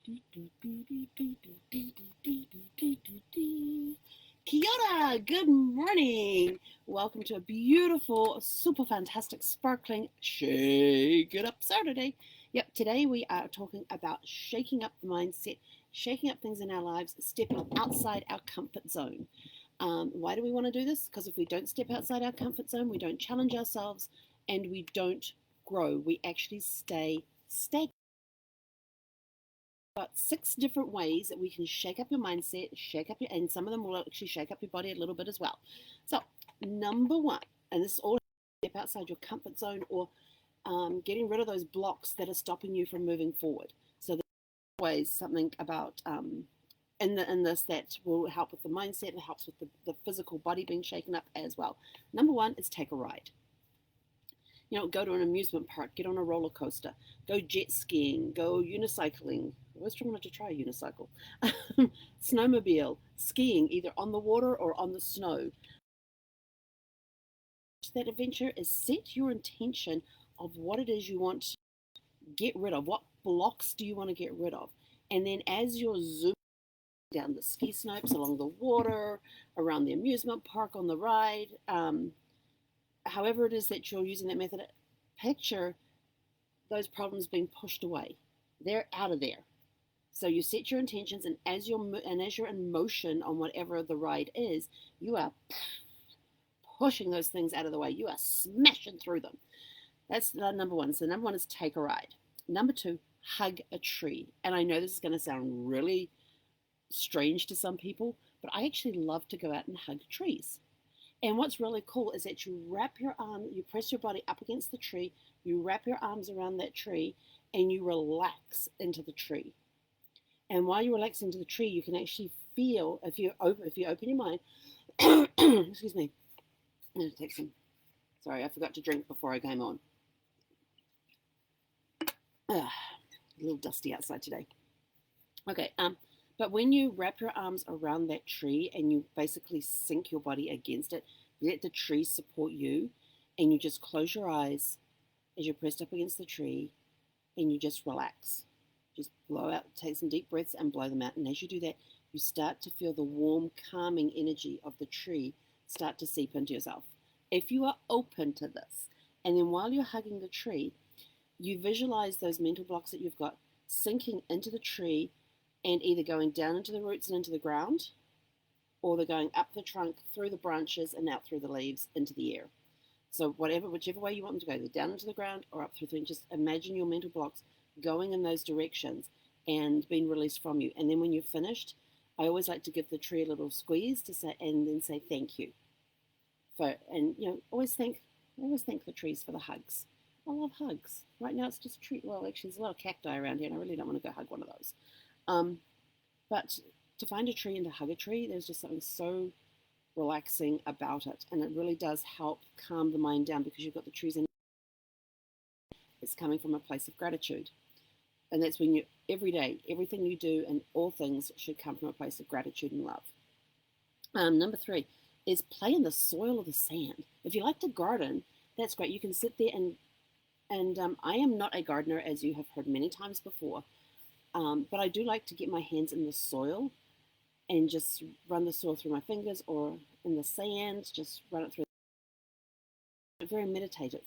Kia ora, good morning. Welcome to a beautiful, super fantastic, sparkling Shake It Up Saturday. Yep, today we are talking about shaking up the mindset, shaking up things in our lives, stepping outside our comfort zone. Why do we want to do this? Because if we don't step outside our comfort zone, we don't challenge ourselves and we don't grow. We actually stay stagnant. Got 6 different ways that we can shake up your mindset, and some of them will actually shake up your body a little bit as well. So, number 1, and this is all step outside your comfort zone or getting rid of those blocks that are stopping you from moving forward. So, there's always something about in this that will help with the mindset. It helps with the physical body being shaken up as well. Number 1 is take a ride. Go to an amusement park, get on a roller coaster, go jet skiing, go unicycling. I always wanted to try a unicycle. Snowmobile, skiing, either on the water or on the snow. That adventure is set your intention of what it is you want to get rid of. What blocks do you want to get rid of? And then as you're zooming down the ski slopes, along the water, around the amusement park, on the ride, however it is that you're using that method, picture those problems being pushed away. They're out of there. So you set your intentions, and as you're in motion on whatever the ride is, you are pushing those things out of the way. You are smashing through them. That's number 1. So number 1 is take a ride. Number 2, hug a tree. And I know this is going to sound really strange to some people, but I actually love to go out and hug trees. And what's really cool is that you press your body up against the tree, you wrap your arms around that tree, and you relax into the tree. And while you relax into the tree, you can actually feel, if you open your mind, excuse me, I'm going to take some, sorry, I forgot to drink before I came on. A little dusty outside today. Okay, but when you wrap your arms around that tree and you basically sink your body against it, let the tree support you, and you just close your eyes as you're pressed up against the tree, and you just relax. Just blow out, take some deep breaths and blow them out. And as you do that, you start to feel the warm, calming energy of the tree start to seep into yourself. If you are open to this, and then while you're hugging the tree, you visualize those mental blocks that you've got sinking into the tree and either going down into the roots and into the ground, or they're going up the trunk, through the branches, and out through the leaves into the air. So whichever way you want them to go, they're down into the ground or up through the, just imagine your mental blocks going in those directions and being released from you. And then when you're finished, I always like to give the tree a little squeeze and then say thank you. Always thank the trees for the hugs. I love hugs. Right now it's just a tree. Well, actually, there's a lot of cacti around here, and I really don't want to go hug one of those. But to find a tree and to hug a tree, there's just something so relaxing about it. And it really does help calm the mind down because you've got the trees in. It's coming from a place of gratitude. And that's when every day, everything you do and all things should come from a place of gratitude and love. Number 3 is play in the soil or the sand. If you like to garden, that's great. You can sit there and I am not a gardener, as you have heard many times before. But I do like to get my hands in the soil and just run the soil through my fingers, or in the sand, just run it through. Very meditative.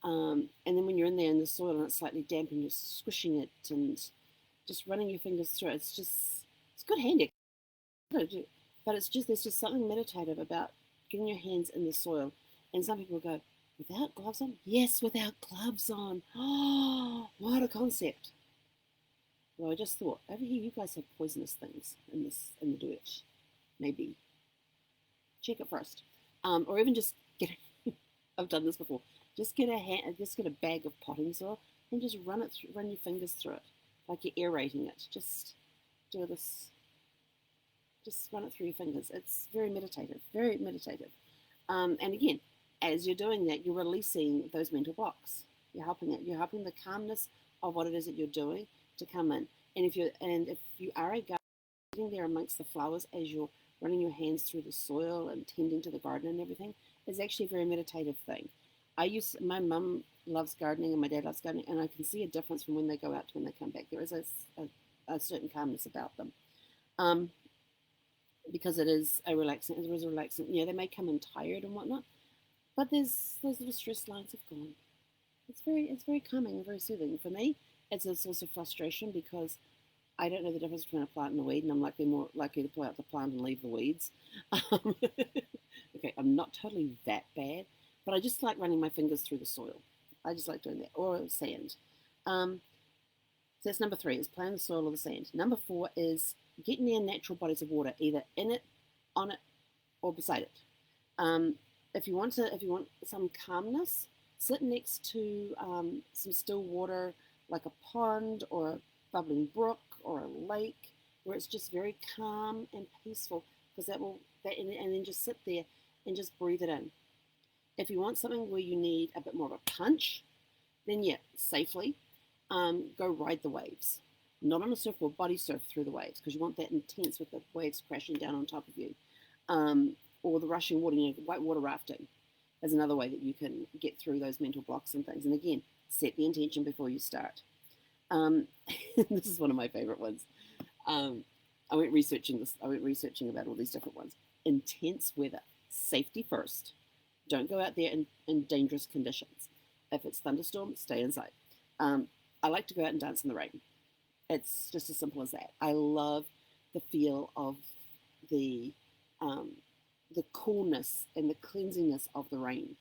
And then when you're in there in the soil and it's slightly damp and you're squishing it and just running your fingers through it, it's good handy. But there's just something meditative about getting your hands in the soil. And some people go, without gloves on? Yes, without gloves on. Oh, what a concept. Well, I just thought, over here you guys have poisonous things in the dirt. Maybe check it first, or even just I've done this before. Just get a bag of potting soil and just run your fingers through it, like you're aerating it. Just do this. Just run it through your fingers. It's very meditative, very meditative. And again, as you're doing that, you're releasing those mental blocks. You're helping the calmness of what it is that you're doing to come in. And if you are a gardener, sitting there amongst the flowers as you're running your hands through the soil and tending to the garden and everything, is actually a very meditative thing. My mum loves gardening and my dad loves gardening, and I can see a difference from when they go out to when they come back. There is a a certain calmness about them. Um, because it is a relaxing, it is a relaxing. They may come in tired and whatnot, but there's those little stress lines have gone. It's very calming and very soothing. For me, it's a source of frustration because I don't know the difference between a plant and a weed, and I'm more likely to pull out the plant and leave the weeds. Okay, I'm not totally that bad, but I just like running my fingers through the soil. I just like doing that, or sand. Um, so that's number 3, is playing the soil or the sand. Number 4 is get near natural bodies of water, either in it, on it, or beside it. If you want some calmness, sit next to some still water, like a pond or a bubbling brook or a lake, where it's just very calm and peaceful. Because and then just sit there and just breathe it in. If you want something where you need a bit more of a punch, then safely go ride the waves. Not on a surfboard, body surf through the waves, because you want that intense with the waves crashing down on top of you. Or the rushing water, white water rafting is another way that you can get through those mental blocks and things. And again, set the intention before you start. This is one of my favorite ones. I went researching about all these different ones. Intense weather, safety first. Don't go out there in dangerous conditions. If it's thunderstorm, stay inside. I like to go out and dance in the rain. It's just as simple as that. I love the feel of the coolness and the cleansingness of the rain.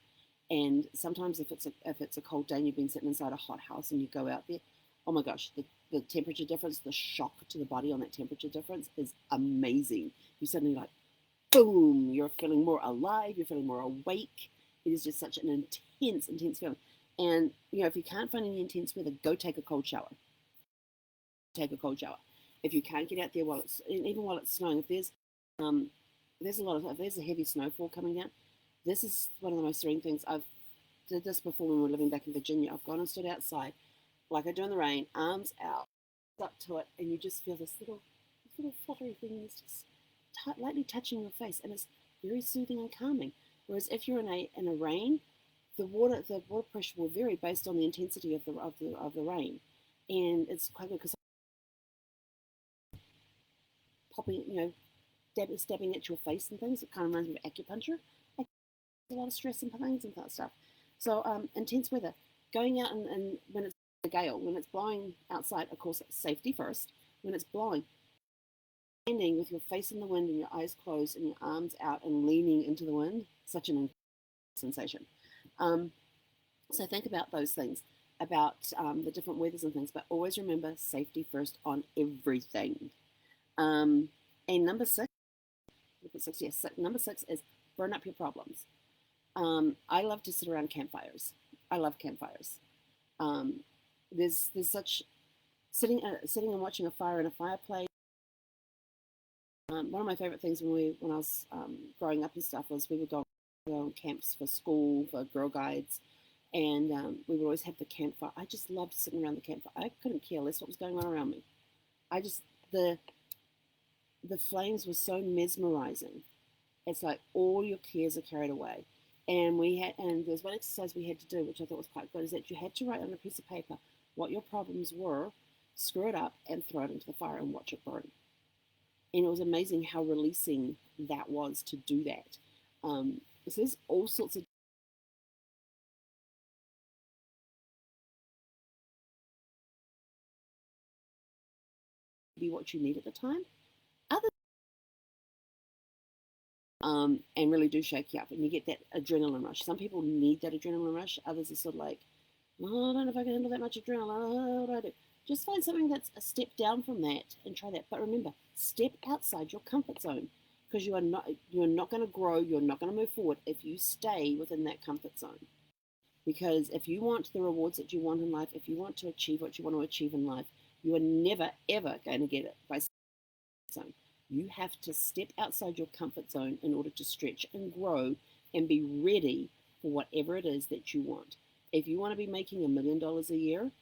And sometimes if it's a cold day and you've been sitting inside a hot house and you go out there, oh my gosh, the temperature difference, the shock to the body on that temperature difference is amazing. You suddenly like, boom, you're feeling more alive, you're feeling more awake. It is just such an intense feeling. And, if you can't find any intense weather, go take a cold shower. Take a cold shower. If you can't get out there even while it's snowing, if there's a heavy snowfall coming down, this is one of the most serene things. I've did this before when we were living back in Virginia. I've gone and stood outside, like I do in the rain, arms out, up to it, and you just feel this little fluttery thing that's just lightly touching your face, and it's very soothing and calming. Whereas if you're in a rain, the water pressure will vary based on the intensity of the rain, and it's quite good because popping, stabbing at your face and things. It kind of reminds me of acupuncture. A lot of stress and things and that stuff. So intense weather, going out and when it's a gale, when it's blowing outside, of course, safety first. When it's blowing, standing with your face in the wind and your eyes closed and your arms out and leaning into the wind, such an sensation. So think about those things, about the different weathers and things, but always remember safety first on everything. And number 6, number 6 is burn up your problems. I love to sit around campfires. I love campfires. There's such sitting and watching a fire in a fireplace. One of my favorite things when I was growing up and stuff was we would go on camps for school, for Girl Guides, and we would always have the campfire. I just loved sitting around the campfire. I couldn't care less what was going on around me. The flames were so mesmerizing. It's like all your cares are carried away. And there's one exercise we had to do, which I thought was quite good, is that you had to write on a piece of paper what your problems were, screw it up, and throw it into the fire and watch it burn. And it was amazing how releasing that was to do that. So there's all sorts of be what you need at the time. Other and really do shake you up, and you get that adrenaline rush. Some people need that adrenaline rush. Others are sort of like, oh, I don't know if I can handle that much adrenaline. What do I do? Just find something that's a step down from that and try that. But remember, step outside your comfort zone, because you're not going to grow. You're not going to move forward if you stay within that comfort zone. Because if you want the rewards that you want in life, if you want to achieve what you want to achieve in life, you are never ever going to get it by zone. You have to step outside your comfort zone in order to stretch and grow and be ready for whatever it is that you want. If you want to be making $1 million a year,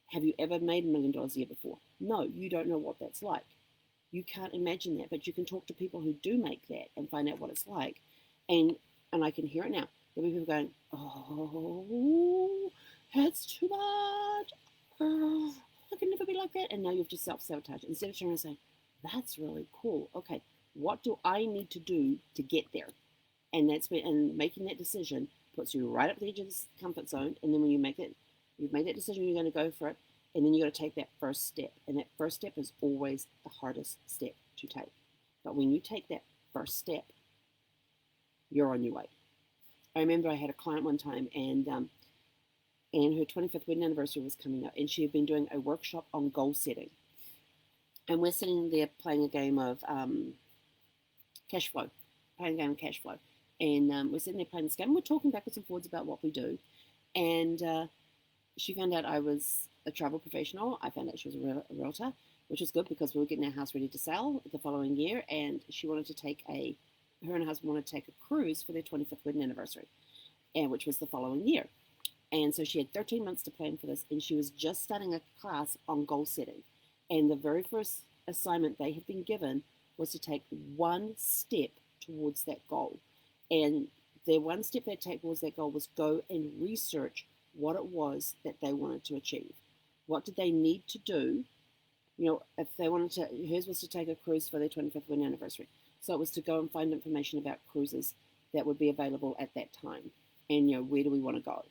have you ever made $1 million a year before? No, you don't know what that's like. You can't imagine that, but you can talk to people who do make that and find out what it's like. And I can hear it now. There'll be people going, oh, that's too much. Oh. I could never be like that. And now you've just self-sabotaged. Instead of trying to say, that's really cool. Okay, what do I need to do to get there? And making that decision puts you right up the edge of the comfort zone. And then when you've made that decision, you're going to go for it. And then you got to take that first step. And that first step is always the hardest step to take. But when you take that first step, you're on your way. I remember I had a client one time, and her 25th wedding anniversary was coming up, and she had been doing a workshop on goal setting. And we're sitting there playing a game of cash flow, And we're sitting there playing this game. We're talking backwards and forwards about what we do. And she found out I was a travel professional. I found out she was a realtor, which was good because we were getting our house ready to sell the following year. And she wanted to her and her husband wanted to take a cruise for their 25th wedding anniversary, and which was the following year. And so she had 13 months to plan for this, and she was just starting a class on goal setting. And the very first assignment they had been given was to take one step towards that goal. And the one step they take towards that goal was go and research what it was that they wanted to achieve. What did they need to do? If they wanted to, hers was to take a cruise for their 25th wedding anniversary. So it was to go and find information about cruises that would be available at that time. And, where do we want to go?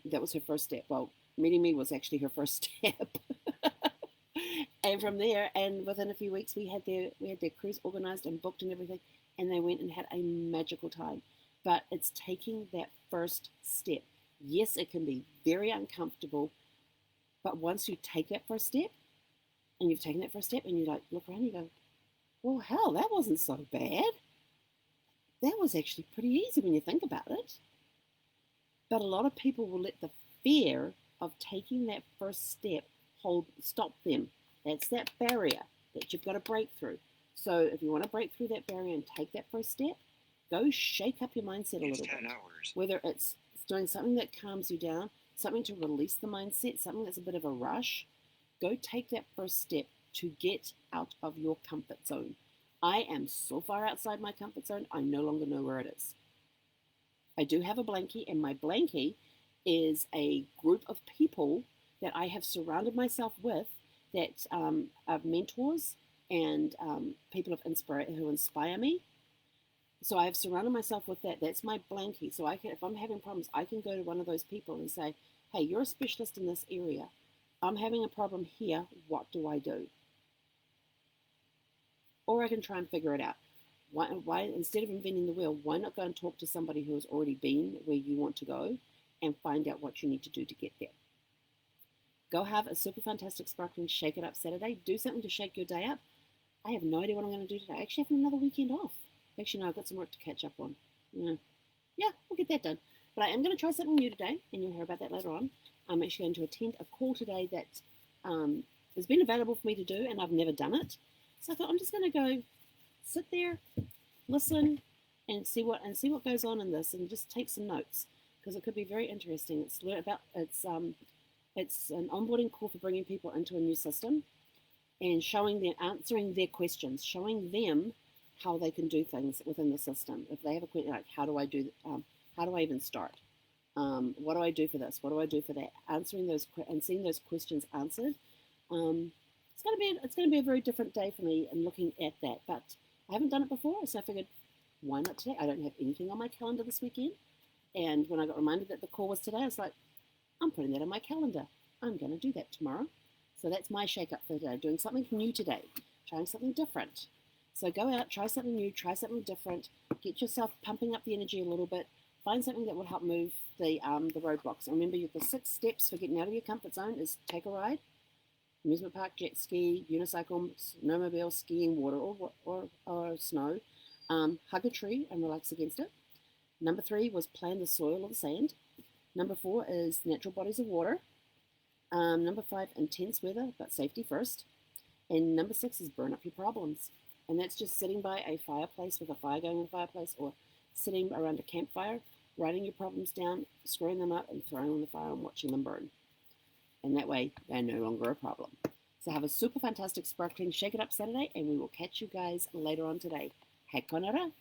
That was her first step. Well, meeting me was actually her first step. And from there, and within a few weeks, we had their cruise organized and booked and everything. And they went and had a magical time. But it's taking that first step. Yes, it can be very uncomfortable. But once you take that first step, and you've taken that first step, and you look around and you go, well, hell, that wasn't so bad. That was actually pretty easy when you think about it. But a lot of people will let the fear of taking that first step stop them. That's that barrier that you've got to break through. So if you want to break through that barrier and take that first step, go shake up your mindset a little bit. Whether it's doing something that calms you down, something to release the mindset, something that's a bit of a rush, go take that first step to get out of your comfort zone. I am so far outside my comfort zone, I no longer know where it is. I do have a blankie, and my blankie is a group of people that I have surrounded myself with that are mentors and people who inspire me. So I have surrounded myself with that. That's my blankie. So if I'm having problems, I can go to one of those people and say, hey, you're a specialist in this area. I'm having a problem here. What do I do? Or I can try and figure it out. Why instead of inventing the wheel, why not go and talk to somebody who has already been where you want to go and find out what you need to do to get there? Go have a super fantastic sparkling Shake It Up Saturday. Do something to shake your day up. I have no idea what I'm going to do today. I actually have another weekend off. Actually, no, I've got some work to catch up on. Yeah, we'll get that done. But I am going to try something new today, and you'll hear about that later on. I'm actually going to attend a call today that has been available for me to do, and I've never done it. So I thought I'm just going to go sit there, listen, and see what goes on in this, and just take some notes because it could be very interesting. It's an onboarding call for bringing people into a new system and answering their questions, showing them how they can do things within the system. If they have a question like, how do I even start? What do I do for this? What do I do for that? Answering those and seeing those questions answered. It's going to be a very different day for me in looking at that. But I haven't done it before, so I figured, why not today? I don't have anything on my calendar this weekend. And when I got reminded that the call was today, I was like, I'm putting that on my calendar. I'm going to do that tomorrow. So that's my shake up for today. Doing something new today. Trying something different. So go out, try something new, try something different. Get yourself pumping up the energy a little bit. Find something that will help move the roadblocks. And remember, the 6 steps for getting out of your comfort zone is take a ride, amusement park, jet ski, unicycle, snowmobile, skiing, water or snow. Hug a tree and relax against it. Number 3 was plan the soil or the sand. Number 4 is natural bodies of water. Number 5, intense weather, but safety first. And number 6 is burn up your problems. And that's just sitting by a fireplace with a fire going in the fireplace, or sitting around a campfire, writing your problems down, screwing them up, and throwing them in the fire and watching them burn. And that way, they're no longer a problem. So have a super fantastic sparkling Shake It Up Saturday, and we will catch you guys later on today. Hei konara.